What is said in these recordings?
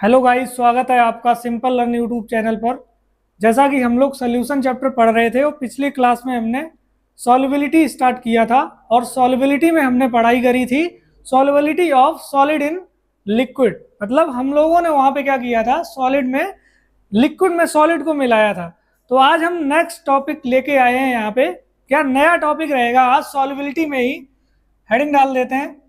Hello guys, स्वागत है आपका सिंपल लर्न यूट्यूब चैनल पर। जैसा कि हम लोग सोल्यूशन चैप्टर पढ़ रहे थे और पिछली क्लास में हमने सॉल्युबिलिटी स्टार्ट किया था और सॉल्युबिलिटी में हमने पढ़ाई करी थी solubility of solid in liquid. मतलब हम लोगों ने वहां पे क्या किया था, सॉलिड में लिक्विड में सॉलिड को मिलाया था। तो आज हम नेक्स्ट टॉपिक लेके आए हैं यहाँ पे। क्या नया टॉपिक रहेगा आज, सॉल्युबिलिटी में ही हेडिंग डाल देते हैं।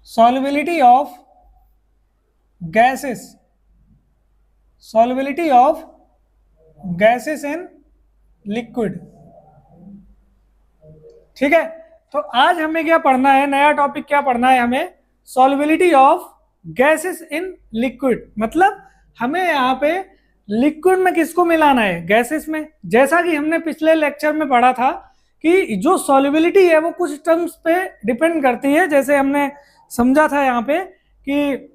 Solubility of gases, solubility of gases in liquid. ठीक है, तो आज हमें क्या पढ़ना है, नया टॉपिक क्या पढ़ना है हमें, solubility of gases in liquid. मतलब हमें यहाँ पे लिक्विड में किसको मिलाना है, गैसेस में। जैसा कि हमने पिछले लेक्चर में पढ़ा था कि जो सॉल्युबिलिटी है वो कुछ टर्म्स पे डिपेंड करती है। जैसे हमने समझा था यहाँ पे कि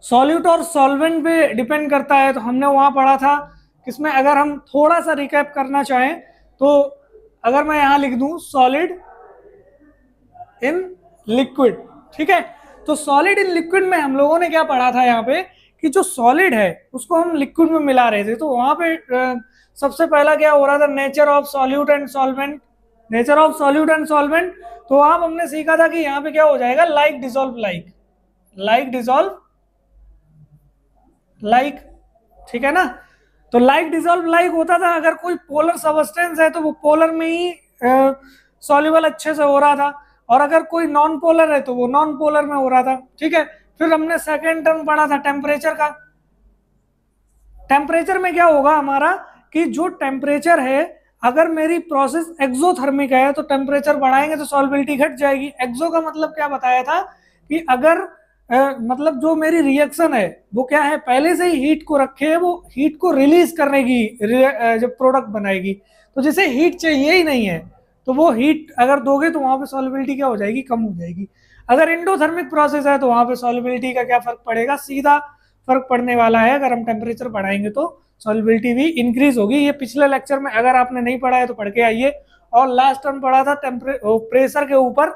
सॉल्यूट और सॉल्वेंट पे डिपेंड करता है। तो हमने वहां पढ़ा था किसमें, अगर हम थोड़ा सा रिकैप करना चाहें तो अगर मैं यहां लिख दूं सॉलिड इन लिक्विड। ठीक है, तो सॉलिड इन लिक्विड में हम लोगों ने क्या पढ़ा था यहाँ पे कि जो सॉलिड है उसको हम लिक्विड में मिला रहे थे। तो वहां पे सबसे पहला क्या हो रहा था, nature of solute and solvent. Nature of solute and solvent, तो वहां हमने सीखा था कि यहाँ पे क्या हो जाएगा, like dissolve like, like dissolve like. ठीक है ना, तो लाइक डिसॉल्व लाइक होता था। अगर कोई पोलर सबस्टेंस है तो वो पोलर में ही सॉल्युबल अच्छे से हो रहा था, और अगर कोई नॉन पोलर है तो वो नॉन पोलर में हो रहा था। ठीक है, फिर हमने सेकेंड टर्म पढ़ा था टेम्परेचर का। टेम्परेचर में क्या होगा हमारा कि जो टेम्परेचर है, अगर मेरी प्रोसेस एक्सोथर्मिक है तो टेम्परेचर बढ़ाएंगे तो सॉल्युबिलिटी घट जाएगी। एक्सो का मतलब क्या बताया था कि अगर मतलब जो मेरी रिएक्शन है वो क्या है, पहले से ही हीट को रखे है, वो हीट को रिलीज करने की जब प्रोडक्ट बनाएगी। तो जिसे हीट चाहिए ही नहीं है तो वो हीट अगर दोगे तो वहां पे सॉल्युबिलिटी क्या हो जाएगी, कम हो जाएगी। अगर एंडोथर्मिक प्रोसेस है तो वहां पे सॉल्युबिलिटी का क्या फर्क पड़ेगा, सीधा फर्क पड़ने वाला है। अगर हम टेम्परेचर बढ़ाएंगे तो सॉल्युबिलिटी भी इंक्रीज होगी। ये पिछले लेक्चर में अगर आपने नहीं पढ़ा है तो पढ़ के आइए। और लास्ट टर्म पढ़ा था प्रेशर के ऊपर।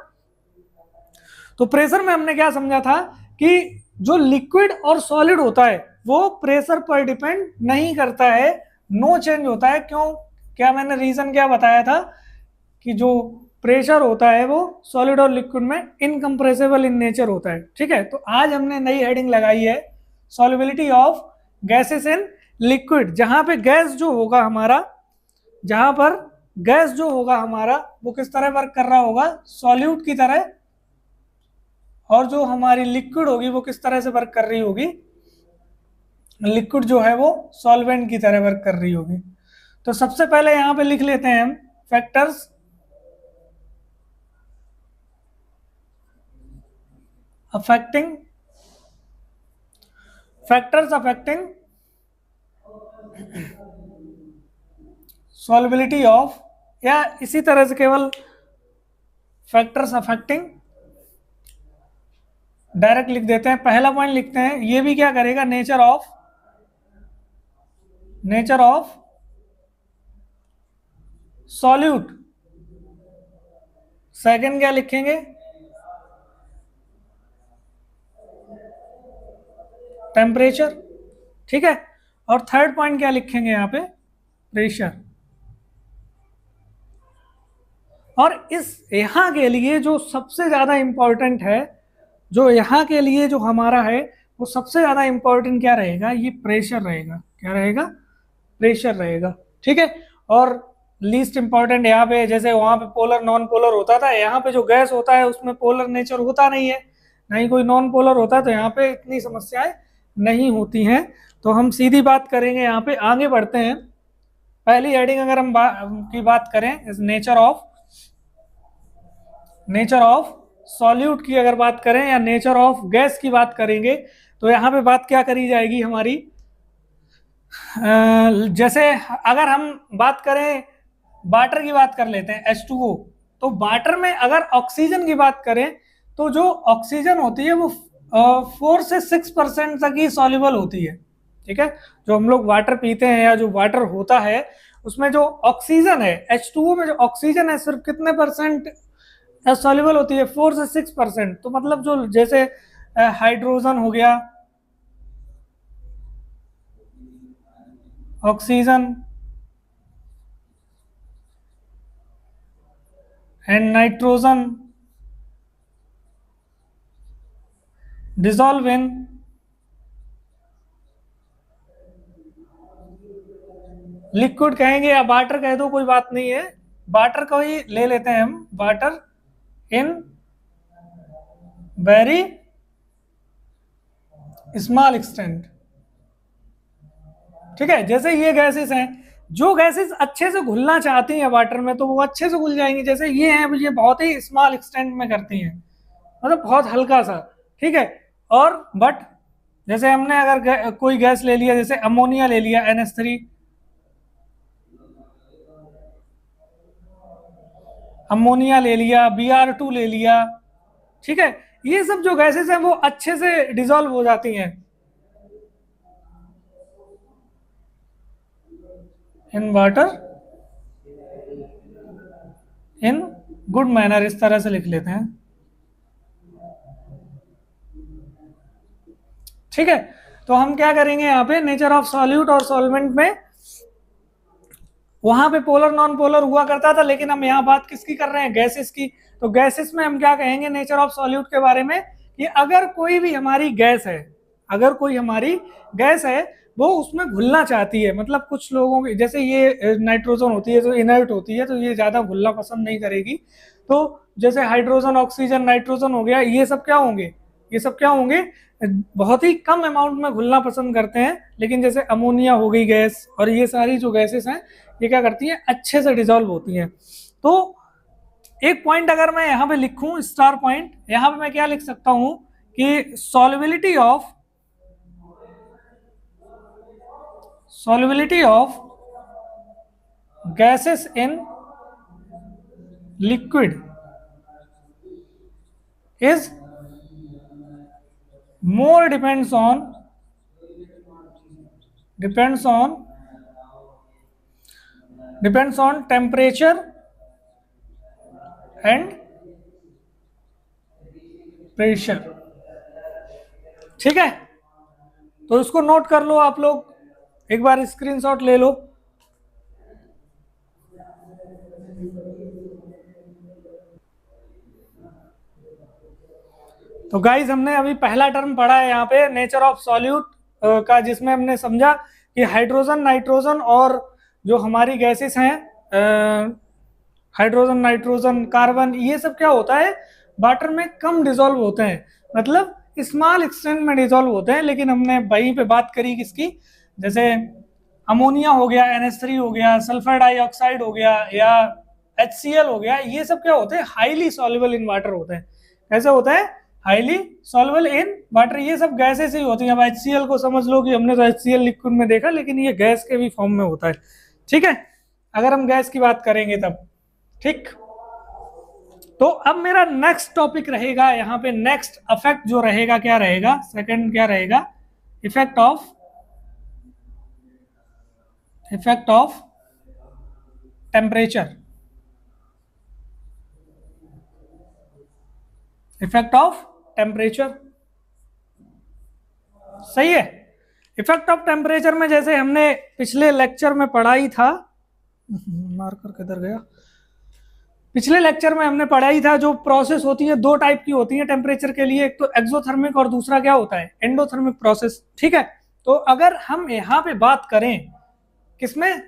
तो प्रेशर में हमने क्या समझा था कि जो लिक्विड और सॉलिड होता है वो प्रेशर पर डिपेंड नहीं करता है, नो चेंज होता है। क्यों, क्या मैंने रीजन क्या बताया था कि जो प्रेशर होता है वो सॉलिड और लिक्विड में इनकम्प्रेसिबल इन नेचर होता है। ठीक है, तो आज हमने नई हेडिंग लगाई है solubility of gases in liquid. जहां पे गैस जो होगा हमारा, जहां पर गैस जो होगा हमारा वो किस तरह वर्क कर रहा होगा, सॉल्यूट की तरह, और जो हमारी लिक्विड होगी वो किस तरह से वर्क कर रही होगी, लिक्विड जो है वो सॉल्वेंट की तरह वर्क कर रही होगी। तो सबसे पहले यहां पे लिख लेते हैं हम फैक्टर्स अफेक्टिंग सॉल्युबिलिटी ऑफ, या इसी तरह से केवल फैक्टर्स अफेक्टिंग डायरेक्ट लिख देते हैं। पहला पॉइंट लिखते हैं, ये भी क्या करेगा, नेचर ऑफ सॉल्यूट। सेकंड क्या लिखेंगे, टेम्परेचर। ठीक है, और थर्ड पॉइंट क्या लिखेंगे यहाँ पे, प्रेशर। और इस यहां के लिए जो सबसे ज्यादा इंपॉर्टेंट है, जो यहाँ के लिए जो हमारा है वो सबसे ज्यादा इंपॉर्टेंट क्या रहेगा, ये प्रेशर रहेगा। क्या रहेगा, प्रेशर रहेगा। ठीक है, और लीस्ट इंपॉर्टेंट यहाँ पे, जैसे वहां पे पोलर नॉन पोलर होता था, यहाँ पे जो गैस होता है उसमें पोलर नेचर होता नहीं है, नहीं कोई नॉन पोलर होता है, तो यहाँ पे इतनी समस्याएं नहीं होती हैं। तो हम सीधी बात करेंगे, यहाँ पे आगे बढ़ते हैं। पहली हेडिंग अगर हम की बात करें, नेचर ऑफ सॉल्यूट की अगर बात करें या नेचर ऑफ गैस की बात करेंगे, तो यहाँ पे बात क्या करी जाएगी हमारी, जैसे अगर हम बात करें वाटर की बात कर लेते हैं H2O। तो वाटर में अगर ऑक्सीजन की बात करें तो जो ऑक्सीजन होती है वो 4 से 6% तक ही सॉल्युबल होती है। ठीक है, जो हम लोग वाटर पीते हैं या जो वाटर होता है उसमें जो ऑक्सीजन है, H2O में जो ऑक्सीजन है सिर्फ कितने परसेंट सॉल्युबल होती है 4 से 6%। तो मतलब जो जैसे हाइड्रोजन हो गया, oxygen and nitrogen dissolve in liquid कहेंगे या वाटर कह दो, कोई बात नहीं है, वाटर को ही ले लेते हैं हम, water in very small extent. ठीक है, जैसे ये गैसेस हैं, जो गैसेस अच्छे से घुलना चाहती हैं वाटर में तो वो अच्छे से घुल जाएंगी। जैसे ये हैं, ये बहुत ही स्मॉल एक्सटेंट में करती हैं, मतलब बहुत हल्का सा। ठीक है, और बट जैसे हमने अगर कोई गैस ले लिया, जैसे अमोनिया ले लिया NH3, अमोनिया ले लिया, Br2 ले लिया, ठीक है, ये सब जो गैसेस हैं वो अच्छे से डिसॉल्व हो जाती हैं in water in good manner, इस तरह से लिख लेते हैं। ठीक है, तो हम क्या करेंगे यहाँ पे, नेचर ऑफ सॉल्यूट और सॉल्वेंट में, वहां पे पोलर नॉन पोलर हुआ करता था, लेकिन हम यहाँ बात किसकी कर रहे हैं, गैसेस की। तो गैसेस में हम क्या कहेंगे नेचर ऑफ सॉल्यूट के बारे में, कि अगर कोई भी हमारी गैस है, अगर कोई हमारी गैस है वो उसमें घुलना चाहती है, मतलब कुछ लोगों की जैसे ये नाइट्रोजन होती है जो इनर्ट होती है, तो ये ज्यादा घुलना पसंद नहीं करेगी। तो जैसे हाइड्रोजन, ऑक्सीजन, नाइट्रोजन हो गया, ये सब क्या होंगे, ये सब क्या होंगे, बहुत ही कम अमाउंट में घुलना पसंद करते हैं। लेकिन जैसे अमोनिया हो गई गैस, और ये सारी जो गैसेस हैं ये क्या करती हैं, अच्छे से डिसॉल्व होती हैं। तो एक पॉइंट अगर मैं यहाँ पे लिखूं, स्टार पॉइंट, यहाँ पे मैं क्या लिख सकता हूं कि solubility of gases in liquid is more depends on temperature and pressure। ठीक है, तो इसको नोट कर लो आप लोग, एक बार स्क्रीनशॉट ले लो। तो गाइज हमने अभी पहला टर्म पढ़ा है यहाँ पे नेचर ऑफ सॉल्यूट का, जिसमें हमने समझा कि हाइड्रोजन, नाइट्रोजन और जो हमारी गैसेस हैं, हाइड्रोजन, नाइट्रोजन, कार्बन, ये सब क्या होता है, वाटर में कम डिसॉल्व होते हैं, मतलब स्मॉल एक्सटेंट में डिसॉल्व होते हैं। लेकिन हमने वहीं पे बात करी किसकी, जैसे अमोनिया हो गया, NH3 हो गया, सल्फर डाइऑक्साइड हो गया, या HCl हो गया, ये सब क्या होते हैं, हाईली सॉल्युबल इन वाटर होते हैं। कैसे होता है, हाईली सॉल्युबल इन वाटर। ये सब गैसेस ही होती हैं। अब HCl को समझ लो कि हमने तो HCl लिक्विड में देखा, लेकिन ये गैस के भी फॉर्म में होता है। ठीक है, अगर हम गैस की बात करेंगे तब। ठीक, तो अब मेरा नेक्स्ट टॉपिक रहेगा यहाँ पे, नेक्स्ट इफेक्ट जो रहेगा क्या रहेगा, सेकंड क्या रहेगा, effect of temperature, effect of temperature. सही है, इफेक्ट ऑफ टेम्परेचर में जैसे हमने पिछले लेक्चर में पढ़ा ही था, मार्कर किधर गया, पिछले लेक्चर में हमने पढ़ा ही था, जो प्रोसेस होती है दो टाइप की होती है टेम्परेचर के लिए, एक तो एक्सोथर्मिक और दूसरा क्या होता है, एंडोथर्मिक प्रोसेस। ठीक है, तो अगर हम यहाँ पे बात करें किसमें,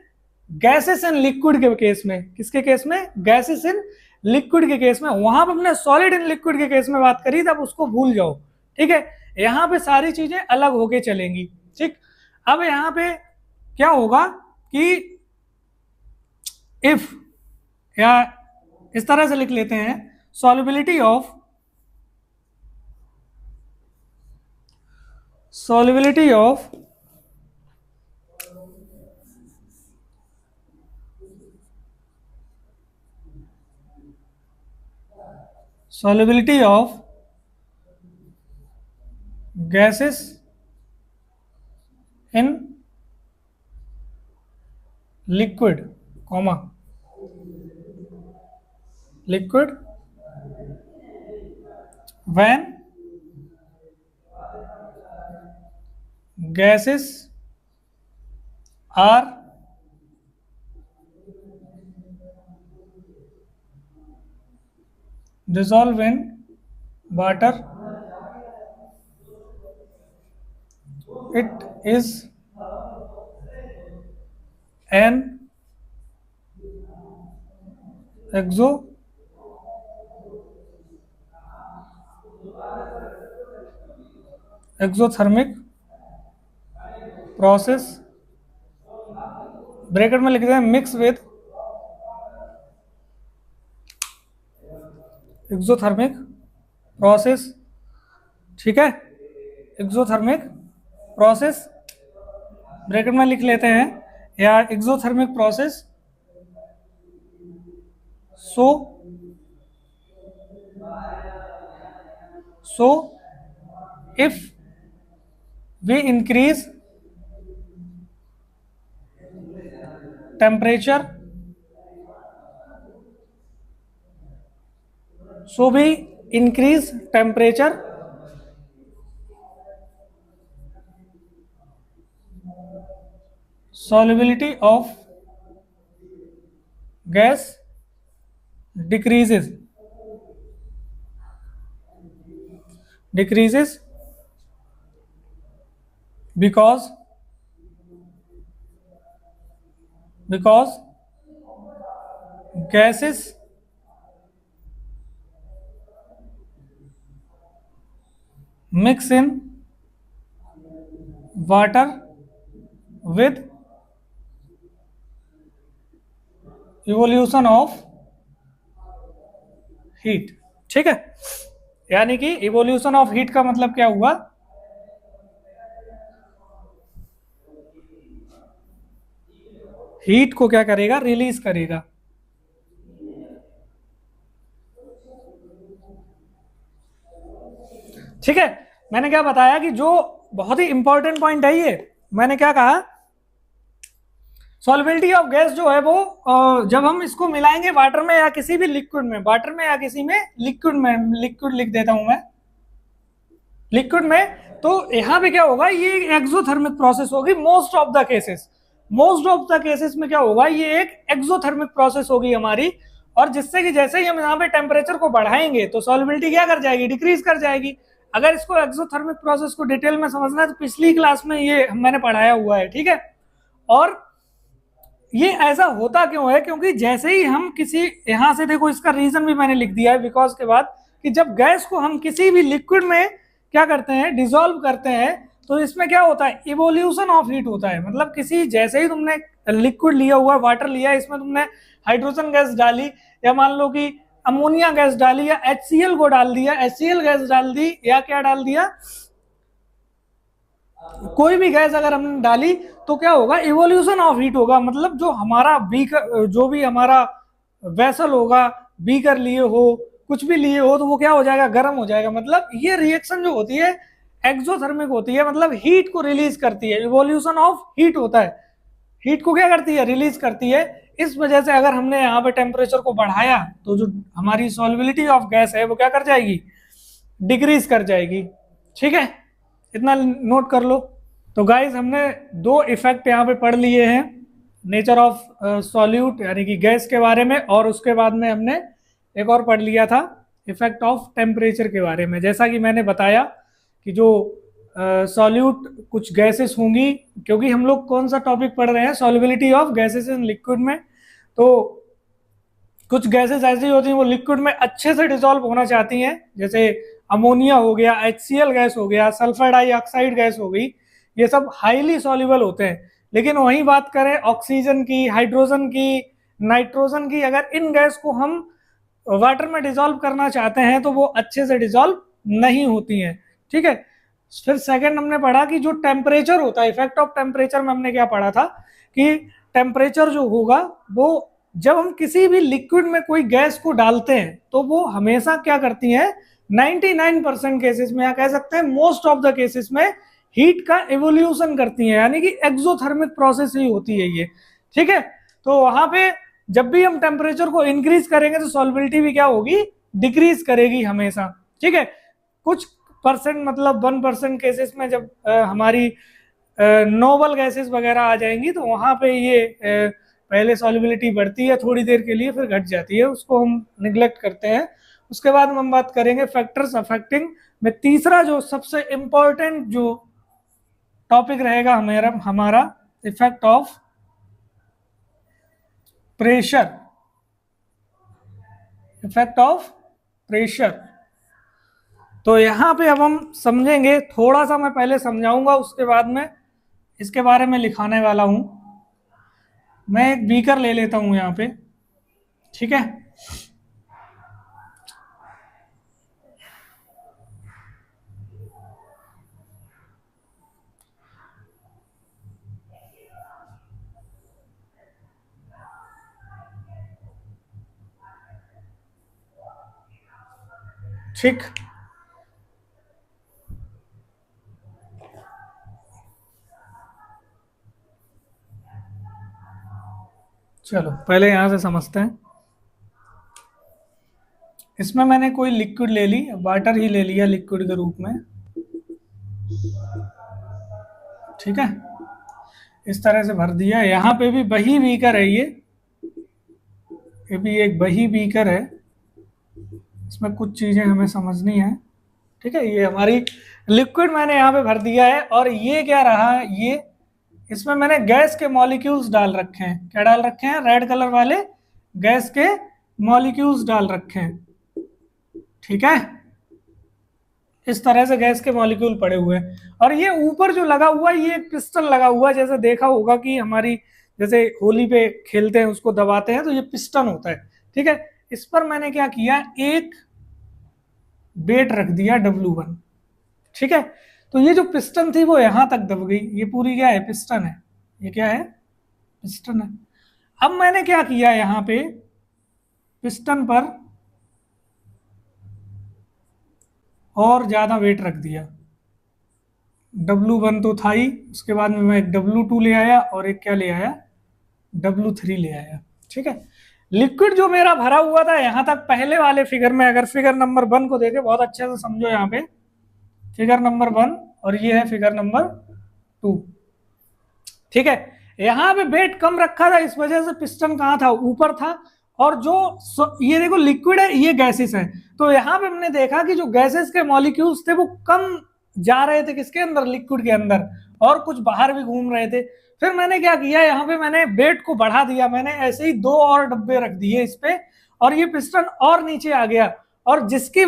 गैसेस इन लिक्विड के केस में, किसके केस में, गैसेस इन लिक्विड के केस में, वहां पे हमने सॉलिड इन लिक्विड के केस में बात करी, तब उसको भूल जाओ। ठीक है, यहाँ पे सारी चीजें अलग होके चलेंगी। ठीक, अब यहाँ पे क्या होगा कि इफ, या इस तरह से लिख लेते हैं, solubility of gases in liquid, comma, liquid when gases are dissolved in water, it is an exothermic process, bracket में लिख दें मिक्स विद एक्सोथर्मिक प्रोसेस, ठीक है, एक्सोथर्मिक प्रोसेस ब्रैकेट में लिख लेते हैं, या exothermic process so if we increase temperature, solubility of gas decreases because gases mix in water with evolution of heat, ठीक है, यानी कि इवोल्यूशन ऑफ हीट का मतलब क्या हुआ, हीट को क्या करेगा, रिलीज करेगा। ठीक है, मैंने क्या बताया कि जो बहुत ही इंपॉर्टेंट पॉइंट है ये, मैंने क्या कहा, सॉल्युबिलिटी ऑफ गैस जो है वो जब हम इसको मिलाएंगे वाटर में या किसी भी लिक्विड में, वाटर में या किसी में लिक्विड लिख देता हूं मैं, लिक्विड में, तो यहां पे क्या होगा, ये एक्सोथर्मिक प्रोसेस होगी मोस्ट ऑफ द केसेस में क्या होगा, ये एक एक्सोथर्मिक प्रोसेस होगी हमारी, और जिससे कि जैसे ही हम यहाँ पे टेम्परेचर को बढ़ाएंगे तो सॉल्युबिलिटी क्या कर जाएगी, डिक्रीज कर जाएगी। अगर इसको एक्सोथर्मिक प्रोसेस को डिटेल में समझना है तो पिछली क्लास में ये मैंने पढ़ाया हुआ है, ठीक है। और ये ऐसा होता क्यों है, क्योंकि जैसे ही हम किसी, यहां से देखो इसका रीजन भी मैंने लिख दिया है बिकॉज के बाद, कि जब गैस को हम किसी भी लिक्विड में क्या करते हैं, डिसॉल्व करते हैं, तो इसमें क्या होता है, इवोल्यूशन ऑफ हीट होता है। मतलब किसी, जैसे ही तुमने लिक्विड लिया हुआ, वाटर लिया, इसमें तुमने हाइड्रोजन गैस डाली, या मान लो कि अमोनिया गैस डाली, या HCl को डाल दिया, HCl गैस डाल दी, या क्या डाल दिया, कोई भी गैस अगर हमने डाली तो क्या होगा, इवोल्यूशन ऑफ हीट होगा। मतलब जो हमारा बीकर, जो भी हमारा वेसल होगा, बीकर लिए हो, कुछ भी लिए हो, तो वो क्या हो जाएगा, गर्म हो जाएगा। मतलब ये रिएक्शन जो होती है एक्सोथर्मिक होती है, मतलब हीट को रिलीज करती है, इवोल्यूशन ऑफ हीट होता है, हीट को क्या करती है, रिलीज करती है। इस वजह से अगर हमने यहाँ पे टेम्परेचर को बढ़ाया तो जो हमारी सॉल्युबिलिटी ऑफ गैस है वो क्या कर जाएगी, डिक्रीज कर जाएगी। ठीक है, इतना नोट कर लो। तो गाइज हमने दो इफेक्ट यहाँ पे पढ़ लिए हैं, नेचर ऑफ सॉल्यूट यानी कि गैस के बारे में, और उसके बाद में हमने एक और पढ़ लिया था इफेक्ट ऑफ टेम्परेचर के बारे में। जैसा कि मैंने बताया कि जो सॉल्यूट कुछ गैसेस होंगी, क्योंकि हम लोग कौन सा टॉपिक पढ़ रहे हैं, solubility of gases in liquid में, तो कुछ गैसेस ऐसी होती हैं वो लिक्विड में अच्छे से डिसॉल्व होना चाहती हैं, जैसे अमोनिया हो गया, HCl गैस हो गया, सल्फर डाइऑक्साइड गैस हो गई, ये सब हाईली सॉल्युबल होते हैं। लेकिन वहीं बात करें ऑक्सीजन की, हाइड्रोजन की, नाइट्रोजन की, अगर इन गैस को हम वाटर में डिसॉल्व करना चाहते हैं तो वो अच्छे से डिसॉल्व नहीं होती हैं। ठीक है, फिर सेकंड हमने पढ़ा कि जो टेम्परेचर होता है, इफेक्ट ऑफ टेम्परेचर में हमने क्या पढ़ा था कि टेम्परेचर जो होगा वो जब हम किसी भी लिक्विड में कोई गैस को डालते हैं तो वो हमेशा क्या करती है, 99% केसेस में, या कह सकते हैं मोस्ट ऑफ द केसेस में हीट का एवोल्यूशन करती है, यानी कि एक्सोथर्मिक प्रोसेस ही होती है ये। ठीक है, तो वहां पे जब भी हम टेम्परेचर को इंक्रीज करेंगे तो सॉल्युबिलिटी भी क्या होगी, डिक्रीज करेगी हमेशा। ठीक है, कुछ परसेंट मतलब 1% केसेस में जब हमारी नोबल गैसेस वगैरह आ जाएंगी तो वहां पे ये पहले सॉल्युबिलिटी बढ़ती है थोड़ी देर के लिए, फिर घट जाती है, उसको हम निग्लेक्ट करते हैं। उसके बाद हम बात करेंगे फैक्टर्स अफेक्टिंग में। तीसरा जो सबसे इंपॉर्टेंट जो टॉपिक रहेगा हमारा effect of pressure. Effect of pressure, तो यहां पे अब हम समझेंगे, थोड़ा सा मैं पहले समझाऊंगा, उसके बाद में इसके बारे में लिखाने वाला हूं। मैं एक बीकर ले लेता हूं यहां पे, ठीक है। ठीक, चलो पहले यहां से समझते हैं। इसमें मैंने कोई लिक्विड ले ली, वाटर ही ले लिया लिक्विड के रूप में, ठीक है। इस तरह से भर दिया। यहाँ पे भी वही बीकर है, ये भी एक वही बीकर है। इसमें कुछ चीजें हमें समझनी है, ठीक है। ये हमारी लिक्विड मैंने यहाँ पे भर दिया है, और ये क्या रहा, ये इसमें मैंने गैस के मॉलिक्यूल्स डाल रखे हैं। क्या डाल रखे हैं? रेड कलर वाले गैस के मॉलिक्यूल्स डाल रखे हैं, ठीक है। इस तरह से गैस के मॉलिक्यूल पड़े हुए हैं, और ये ऊपर जो लगा हुआ है ये एक पिस्टन लगा हुआ है। जैसे देखा होगा कि हमारी जैसे होली पे खेलते हैं, उसको दबाते हैं तो ये पिस्टन होता है, ठीक है। इस पर मैंने क्या किया, एक बेट रख दिया W1, ठीक है। तो ये जो पिस्टन थी वो यहां तक दब गई। ये पूरी क्या है? पिस्टन है। ये क्या है? पिस्टन है। अब मैंने क्या किया, यहां पे पिस्टन पर और ज्यादा वेट रख दिया। W1 तो था ही, उसके बाद में मैं एक W2 ले आया और एक क्या ले आया, W3 ले आया, ठीक है। लिक्विड जो मेरा भरा हुआ था यहां तक, पहले वाले फिगर में, अगर फिगर नंबर 1 को देखे, बहुत अच्छे से समझो, यहाँ पे फिगर नंबर 1 और ये है फिगर नंबर 2, ठीक है। यहाँ पे वेट कम रखा था, इस वजह से पिस्टन कहाँ था? ऊपर था। और जो ये देखो लिक्विड है, ये गैसेस है। तो यहाँ पे हमने देखा कि जो गैसेस के मॉलिक्यूल्स थे वो कम जा रहे थे किसके अंदर? लिक्विड के अंदर, और कुछ बाहर भी घूम रहे थे। फिर मैंने क्या किया, यहाँ पे मैंने वेट को बढ़ा दिया। मैंने ऐसे ही 2 और डब्बे रख दिए इस पे, और ये पिस्टन और नीचे आ गया। और जिसकी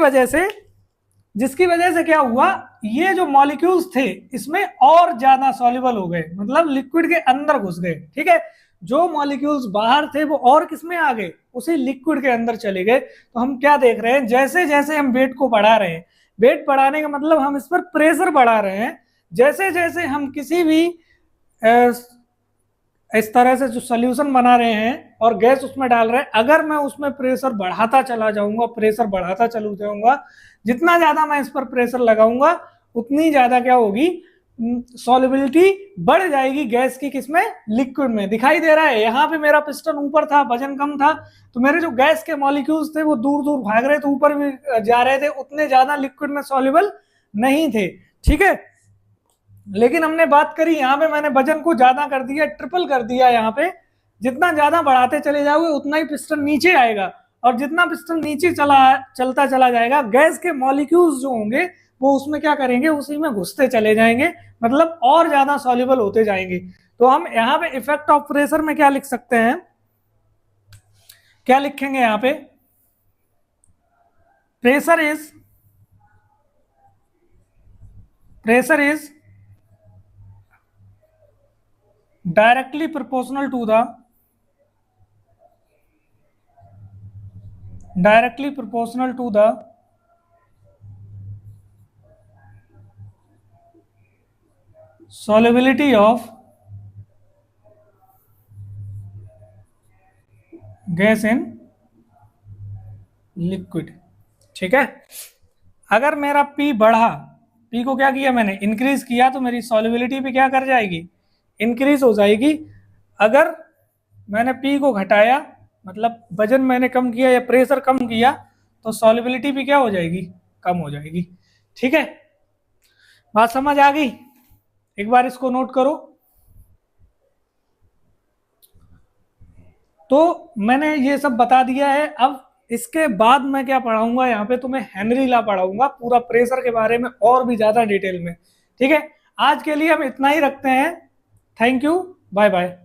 वजह से क्या हुआ, ये जो मॉलिक्यूल्स थे इसमें और ज्यादा सॉल्युबल हो गए, मतलब लिक्विड के अंदर घुस गए, ठीक है। जो मॉलिक्यूल्स बाहर थे वो और किसमें आ गए? उसी लिक्विड के अंदर चले गए। तो हम क्या देख रहे हैं, जैसे जैसे हम वेट को बढ़ा रहे हैं, वेट बढ़ाने का मतलब हम इस पर प्रेशर बढ़ा रहे हैं। जैसे जैसे हम किसी भी इस तरह से जो सोल्यूशन बना रहे हैं और गैस उसमें डाल रहे हैं, अगर मैं उसमें प्रेशर बढ़ाता चला जाऊंगा, जितना ज्यादा मैं इस पर प्रेशर लगाऊंगा उतनी ज्यादा क्या होगी, सॉल्युबिलिटी बढ़ जाएगी गैस की। किसमें? लिक्विड में। दिखाई दे रहा है, यहाँ पे मेरा पिस्टन ऊपर था, वजन कम था, तो मेरे जो गैस के मॉलिक्यूल्स थे वो दूर दूर भाग रहे थे, ऊपर भी जा रहे थे, उतने ज्यादा लिक्विड में सॉल्युबल नहीं थे, ठीक है। लेकिन हमने बात करी, यहाँ पे मैंने वजन को ज्यादा कर दिया, ट्रिपल कर दिया। यहाँ पे जितना ज्यादा बढ़ाते चले जाओगे उतना ही पिस्टन नीचे आएगा, और जितना पिस्टन नीचे चलता चला जाएगा, गैस के मॉलिक्यूल्स जो होंगे वो उसमें क्या करेंगे, उसी में घुसते चले जाएंगे, मतलब और ज्यादा सॉल्युबल होते जाएंगे। तो हम यहाँ पे इफेक्ट ऑफ प्रेशर में क्या लिख सकते हैं, क्या लिखेंगे यहाँ पे? Pressure is directly proportional to the solubility of gas in liquid, ठीक है। अगर मेरा P बढ़ा, P को क्या किया मैंने, इंक्रीज किया, तो मेरी सॉल्युबिलिटी भी क्या कर जाएगी, इंक्रीज हो जाएगी। अगर मैंने P को घटाया, मतलब वजन मैंने कम किया या प्रेशर कम किया, तो सॉल्युबिलिटी भी क्या हो जाएगी, कम हो जाएगी। ठीक है, बात समझ आ गई? एक बार इसको नोट करो। तो मैंने ये सब बता दिया है। अब इसके बाद मैं क्या पढ़ाऊंगा यहाँ पे तुम्हें, हेनरी लॉ पढ़ाऊंगा पूरा प्रेशर के बारे में और भी ज्यादा डिटेल में। ठीक है, आज के लिए हम इतना ही रखते हैं। Thank you, bye bye.